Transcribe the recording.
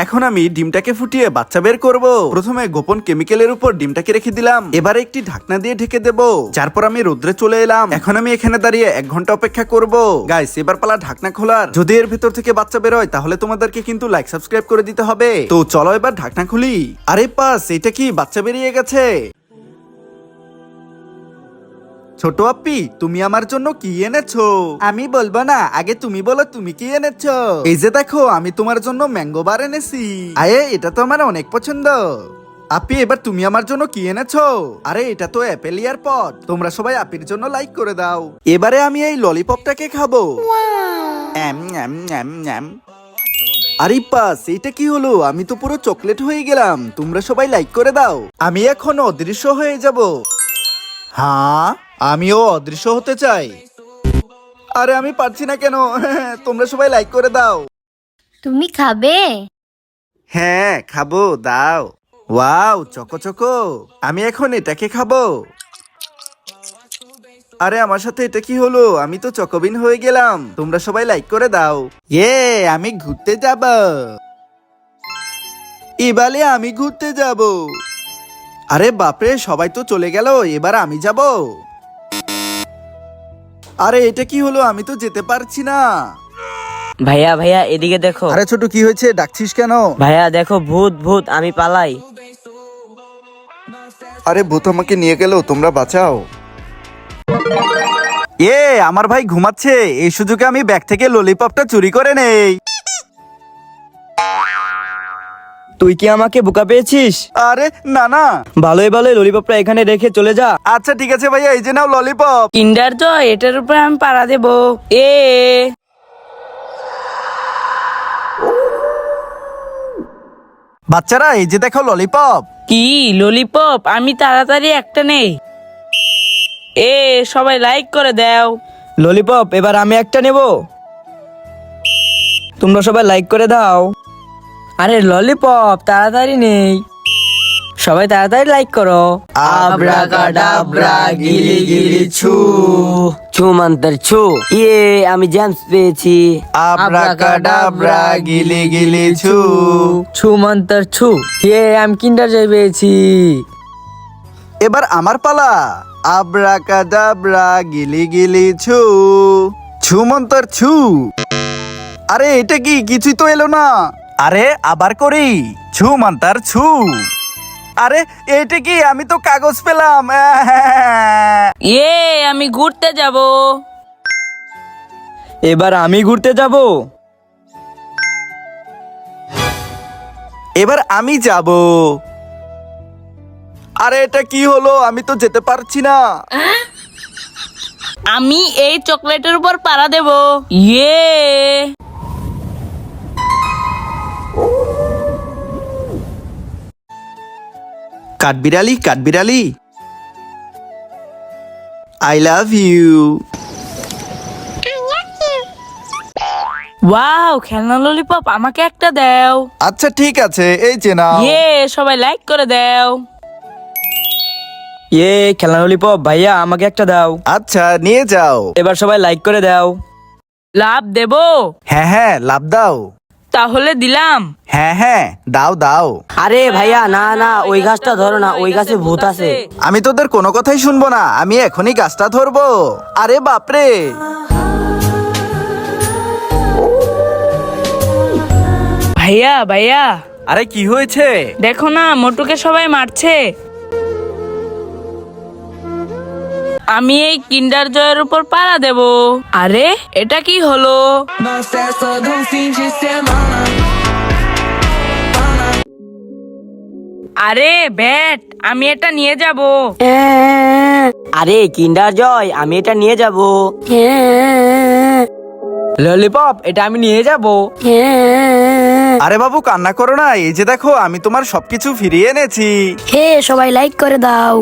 এখন আমি ডিমটাকে ফুটিয়ে বাচ্চা বের করব। প্রথমে গোপন কেমিক্যালের উপর ডিমটাকে রেখে দিলাম, এবারে একটি ঢাকনা দিয়ে ঢেকে দেব। তারপর আমি রোদ্রে চলে এলাম। এখন আমি এখানে দাঁড়িয়ে 1 ঘন্টা অপেক্ষা করব। গাইস, এবার পালা ঢাকনা খোলার। যদি এর ভেতর থেকে বাচ্চা বের হয় তাহলে তোমাদেরকে কিন্তু লাইক সাবস্ক্রাইব করে দিতে হবে। তো চলো এবার ঢাকনা খুলি। আরে পাস, এটা কি বাচ্চা বেরিয়ে গেছে? ছোট আপ্পি, তুমি আমার জন্য কি এনেছো? আমি বলবো না, আগে তুমি বলো তুমি কি এনেছো। এই যে দেখো, আমি তোমার জন্য ম্যাঙ্গো বার এনেছি। আরে এটা তো আমার অনেক পছন্দ। আপি, এবার তুমি আমার জন্য কি এনেছো? আরে এটা তো অ্যাপেল ইয়ার পড। তোমরা সবাই আপির জন্য লাইক করে দাও। এবারে আমি এই ললিপপটাকে খাবো। এম এম এম এম। আরে পাস, এটা কি হলো? আমি তো পুরো চকলেট হয়ে গেলাম। তোমরা সবাই লাইক করে দাও। আমি এখন অদৃশ্য হয়ে যাব। হ্যাঁ, আমিও অদৃশ্য হতে চাই। আরে আমি পারছি না কেন? তোমরা সবাই লাইক করে দাও। তুমি খাবে? হ্যাঁ খাবো, দাও। Wow, choco choco. আমি এখন এটাকে খাবো। আরে আমার সাথে এটা কি হলো? আমি তো চকোবিন হয়ে গেলাম। তোমরা সবাই লাইক করে দাও। আমি ঘুরতে যাব। এবারে আমি ঘুরতে যাব। আরে বাপরে, সবাই তো চলে গেল, এবার আমি যাব। আরে এটা কি হলো? আমি তো যেতে পারছি না। ভাইয়া ভাইয়া এদিকে দেখো। আরে ছোট, কি হয়েছে? ডাকছিস কেন? ভাইয়া দেখো, ভূত ভূত, আমি পালাই। আরে ভূত আমাকে নিয়ে গেল, তোমরা বাঁচাও। আমার ভাই ঘুমাচ্ছে, এই সুযোগে আমি ব্যাগ থেকে ললিপপটা চুরি করে নেই। তুই কি আমাকে বোকা পেয়েছিস? আরে না না। ভালোই ভালোই ললিপপটা এখানে রেখে চলে যা। আচ্ছা ঠিক আছে ভাইয়া, এই যে নাও ললিপপ। কিন্ডার জয়, এটার উপরে আমি পাড়া দেব। এ বাচ্চারা, এই যে দেখো ললিপপ। কি ললিপপ? আমি তাড়াতাড়ি একটা নেই। সবাই লাইক করে দাও। ললিপপ এবার আমি একটা নেব। তোমরা সবাই লাইক করে দাও। আরে ললিপপ তাড়াতাড়ি নেই, সবাই তাড়াতাড়ি লাইক করো। আব্রাকাডাব্রা, গিলি গিলি ছু। ছু মন্তর ছু। আমি জেমস পেয়েছি। আব্রাকাডাব্রা, গিলি গিলি ছু। ছু মন্তর ছু। আমি কিন্ডার জয় পেয়েছি। এবার আমার পালা। আব্রাকাডাব্রা, গিলি গিলি ছু। ছু মন্তর ছু। আরে এটা কি? কিছুই তো এলো না। আরে আবার করি। ছু মন্তর ছু। আরে এটা কি? আমি তো কাগজ পেলাম। আমি ঘুরতে যাব। এবার আমি ঘুরতে যাব। এবার আমি যাব। আরে এটা কি হলো? আমি তো যেতে পারছি না। আমি এই চকলেটের উপর পাড়া দেব। কাঠবিড়ালি, কাঠবিড়ালি, আই লাভ ইউ। ওয়াও, খেলনা ললিপপ আমাকে একটা দাও। আচ্ছা ঠিক আছে, এই যে নাও। সবাই লাইক করে দাও। খেলনা ললিপপ ভাইয়া আমাকে একটা দাও। আচ্ছা নিয়ে যাও। এবার সবাই লাইক করে দাও। লাভ দেব? হ্যাঁ হ্যাঁ, লাভ দাও। তাহলে দিলাম। হ্যাঁ হ্যাঁ, দাও দাও। আরে ভাইয়া না না, ওই গাছটা ধরো না, ওই গাছে ভূত আছে। আমি তোদের কোনো কথাই শুনবো না, আমি এখনই গাছটা ধরবো। আরে বাপরে। ভাইয়া ভাইয়া, আরে কি হয়েছে? দেখো না, মোটুকে সবাই মারছে। আমি এই কিন্ডার জয়ের উপর পাড়া দেব। আরে এটা কি হলো? আরে ব্যাট, আমি এটা নিয়ে যাব। আরে কিন্ডার জয়, আমি এটা নিয়ে যাব। ললিপপ, এটা আমি নিয়ে যাব। আরে বাবু কান্না করো না, এই যে দেখো আমি তোমার সবকিছু ফিরিয়ে এনেছি। সবাই লাইক করে দাও।